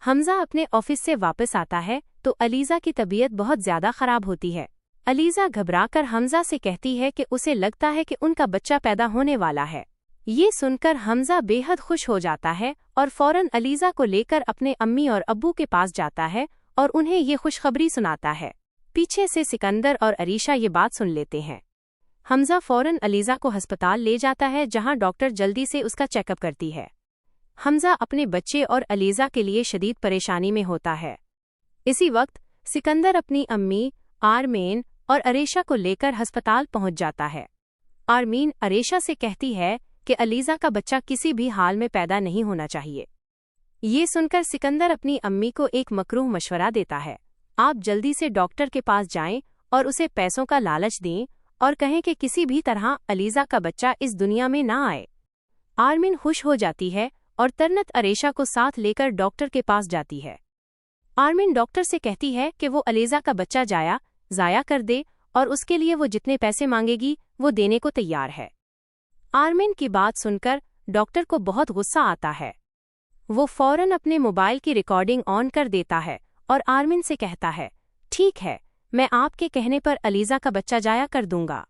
हमजा अपने ऑफिस से वापस आता है तो अलीजा की तबीयत बहुत ज्यादा खराब होती है। अलीजा घबराकर हमजा से कहती है कि उसे लगता है कि उनका बच्चा पैदा होने वाला है। ये सुनकर हमजा बेहद खुश हो जाता है और फौरन अलीजा को लेकर अपने अम्मी और अब्बू के पास जाता है और उन्हें ये खुशखबरी सुनाता है। पीछे से सिकंदर और अरीशा ये बात सुन लेते हैं। हमजा फौरन अलीजा को अस्पताल ले जाता है जहां डॉक्टर जल्दी से उसका चेकअप करती है। हमजा अपने बच्चे और अलीजा के लिए शदीद परेशानी में होता है। इसी वक्त सिकंदर अपनी अम्मी आरमीन और अरीशा को लेकर अस्पताल पहुंच जाता है। आरमीन अरीशा से कहती है कि अलीजा का बच्चा किसी भी हाल में पैदा नहीं होना चाहिए। ये सुनकर सिकंदर अपनी अम्मी को एक मकरूह मशवरा देता है। आप जल्दी से डॉक्टर के पास जाएं और उसे पैसों का लालच दें और कहें कि किसी भी तरह अलीजा का बच्चा इस दुनिया में ना आए। आरमीन खुश हो जाती है और तरनत अरीशा को साथ लेकर डॉक्टर के पास जाती है। आरमीन डॉक्टर से कहती है कि वो अलीजा का बच्चा ज़ाया कर दे और उसके लिए वो जितने पैसे मांगेगी वो देने को तैयार है। आरमीन की बात सुनकर डॉक्टर को बहुत गुस्सा आता है। वो फौरन अपने मोबाइल की रिकॉर्डिंग ऑन कर देता है और आरमीन से कहता है, ठीक है, मैं आपके कहने पर अलीजा का बच्चा ज़ाया कर दूंगा।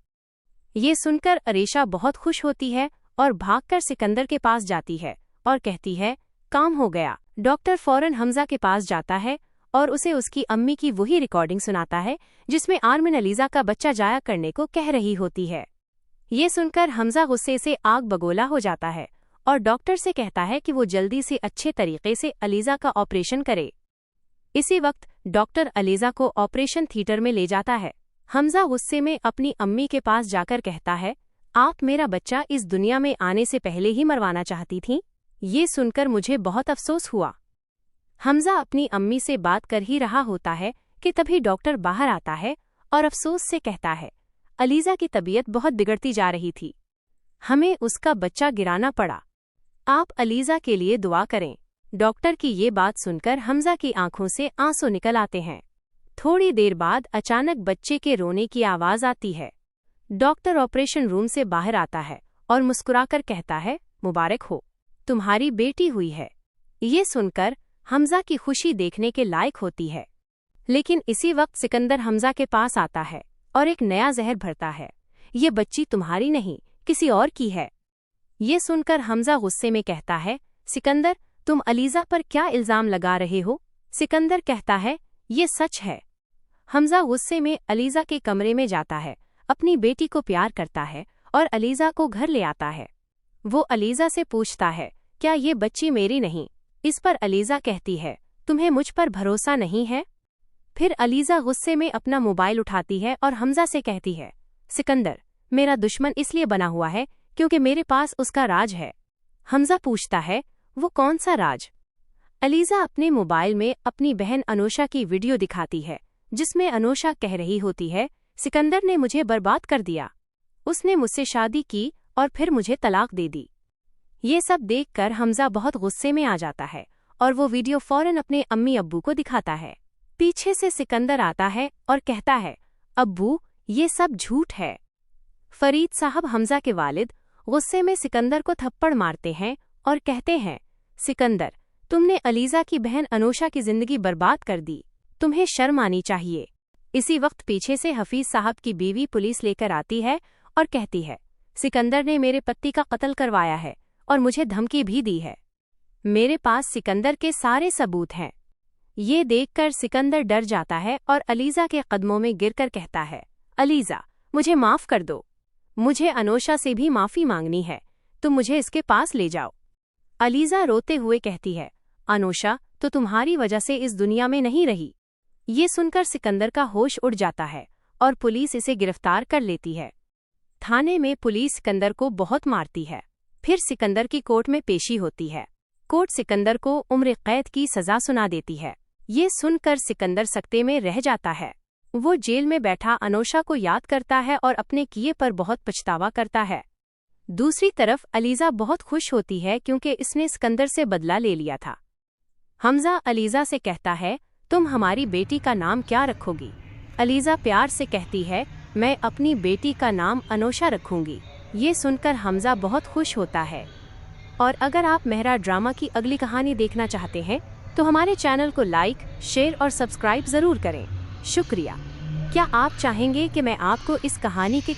ये सुनकर अरीशा बहुत खुश होती है और भागकर सिकंदर के पास जाती है और कहती है, काम हो गया। डॉक्टर फौरन हमजा के पास जाता है और उसे उसकी अम्मी की वही रिकॉर्डिंग सुनाता है जिसमें आरमीन अलीजा का बच्चा ज़ाया करने को कह रही होती है। ये सुनकर हमजा गुस्से से आग बगोला हो जाता है और डॉक्टर से कहता है कि वो जल्दी से अच्छे तरीके से अलीजा का ऑपरेशन करे। इसी वक्त डॉक्टर अलीजा को ऑपरेशन थिएटर में ले जाता है। हमजा गुस्से में अपनी अम्मी के पास जाकर कहता है, आप मेरा बच्चा इस दुनिया में आने से पहले ही मरवाना चाहती थीं। ये सुनकर मुझे बहुत अफसोस हुआ। हमजा अपनी अम्मी से बात कर ही रहा होता है कि तभी डॉक्टर बाहर आता है और अफसोस से कहता है, अलीजा की तबीयत बहुत बिगड़ती जा रही थी, हमें उसका बच्चा गिराना पड़ा, आप अलीजा के लिए दुआ करें। डॉक्टर की ये बात सुनकर हमजा की आंखों से आंसू निकल आते हैं। थोड़ी देर बाद अचानक बच्चे के रोने की आवाज आती है। डॉक्टर ऑपरेशन रूम से बाहर आता है और मुस्कुराकर कहता है, मुबारक हो, तुम्हारी बेटी हुई है। ये सुनकर हमजा की खुशी देखने के लायक होती है। लेकिन इसी वक्त सिकंदर हमजा के पास आता है और एक नया जहर भरता है। ये बच्ची तुम्हारी नहीं, किसी और की है। ये सुनकर हमजा गुस्से में कहता है, सिकंदर, तुम अलीजा पर क्या इल्जाम लगा रहे हो? सिकंदर कहता है, ये सच है। हमजा गुस्से में अलीजा के कमरे में जाता है, अपनी बेटी को प्यार करता है और अलीजा को घर ले आता है। वो अलीजा से पूछता है, क्या ये बच्ची मेरी नहीं? इस पर अलीजा कहती है, तुम्हें मुझ पर भरोसा नहीं है? फिर अलीजा गुस्से में अपना मोबाइल उठाती है और हमजा से कहती है, सिकंदर, मेरा दुश्मन इसलिए बना हुआ है क्योंकि मेरे पास उसका राज है। हमजा पूछता है, वो कौन सा राज? अलीजा अपने मोबाइल में अपनी बहन अनोशा की वीडियो दिखाती है जिसमें अनोशा कह रही होती है, सिकंदर ने मुझे बर्बाद कर दिया, उसने मुझसे शादी की और फिर मुझे तलाक दे दी। ये सब देखकर हमजा बहुत गुस्से में आ जाता है और वो वीडियो फौरन अपने अम्मी अब्बू को दिखाता है। पीछे से सिकंदर आता है और कहता है, अब्बू, ये सब झूठ है। फरीद साहब, हमजा के वालिद, गुस्से में सिकंदर को थप्पड़ मारते हैं और कहते हैं, सिकंदर, तुमने अलीजा की बहन अनोशा की जिंदगी बर्बाद कर दी, तुम्हें शर्म आनी चाहिए। इसी वक्त पीछे से हफीज साहब की बीवी पुलिस लेकर आती है और कहती है, सिकंदर ने मेरे पति का कत्ल करवाया है और मुझे धमकी भी दी है। मेरे पास सिकंदर के सारे सबूत हैं। ये देखकर सिकंदर डर जाता है और अलीजा के कदमों में गिरकर कहता है, अलीजा, मुझे माफ कर दो, मुझे अनोशा से भी माफी मांगनी है, तुम मुझे इसके पास ले जाओ। अलीजा रोते हुए कहती है, अनोशा तो तुम्हारी वजह से इस दुनिया में नहीं रही। ये सुनकर सिकंदर का होश उड़ जाता है और पुलिस इसे गिरफ्तार कर लेती है। थाने में पुलिस सिकंदर को बहुत मारती है। फिर सिकंदर की कोर्ट में पेशी होती है। कोर्ट सिकंदर को उम्र कैद की सजा सुना देती है। ये सुनकर सिकंदर सकते में रह जाता है। वो जेल में बैठा अनोशा को याद करता है और अपने किए पर बहुत पछतावा करता है। दूसरी तरफ अलीजा बहुत खुश होती है क्योंकि इसने सिकंदर से बदला ले लिया था। हमजा अलीजा से कहता है, तुम हमारी बेटी का नाम क्या रखोगी? अलीजा प्यार से कहती है, मैं अपनी बेटी का नाम अनोशा रखूंगी। ये सुनकर हमजा बहुत खुश होता है। और अगर आप मेहरा ड्रामा की अगली कहानी देखना चाहते हैं तो हमारे चैनल को लाइक, शेयर और सब्सक्राइब ज़रूर करें। शुक्रिया। क्या आप चाहेंगे कि मैं आपको इस कहानी के